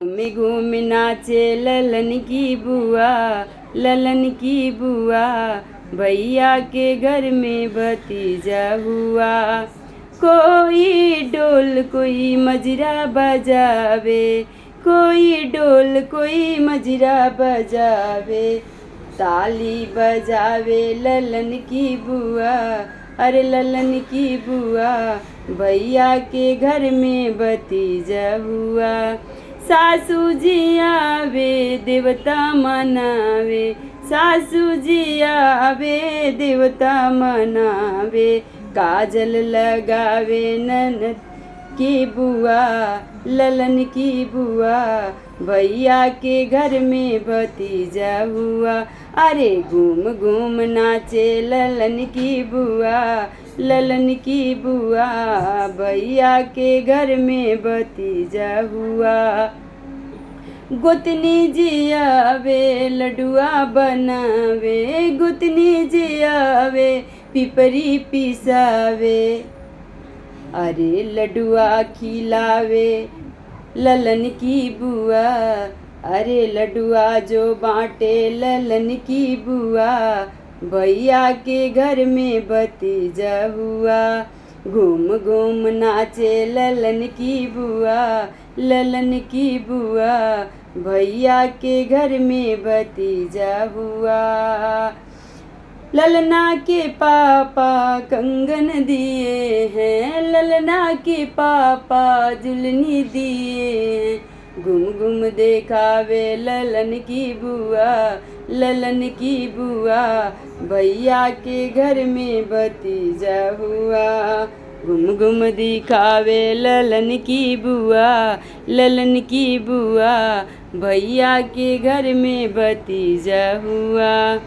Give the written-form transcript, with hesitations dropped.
में घूम नाचे ललन की बुआ, ललन की बुआ। भैया के घर में भतीजा हुआ। कोई ढोल कोई मजीरा बजावे, कोई ढोल कोई मजीरा बजावे। ताली बजावे ललन की बुआ, अरे ललन की बुआ। भैया के घर में भतीजा हुआ। सासू जी आवे देवता मनावे, सासू जी आवे देवता मनावे। काजल लगावे ननद की बुआ, ललन की बुआ। भैया के घर में भतीजा हुआ। अरे घूम घूम नाचे ललन की बुआ, ललन की बुआ। भैया के घर में भतीजा हुआ। गोतनी जी आवे लडुआ बनावे, गोतनी जी आवे पिपरी पिसावे। अरे लडुआ खिलावे ललन की बुआ, अरे लडुआ जो बांटे ललन की बुआ। भैया के घर में भतीजा हुआ। घूम घूम नाचे ललन की बुआ, ललन की बुआ। भैया के घर में भतीजा हुआ। ललना के पापा कंगन दिए हैं, ललना के पापा जुलनी दिए हैं। घूम घूम देखावे ललन की बुआ, ललन की बुआ। भैया के घर में भतीजा हुआ। घूम घूम दिखावे ललन की बुआ, ललन की बुआ। भैया के घर में भतीजा हुआ।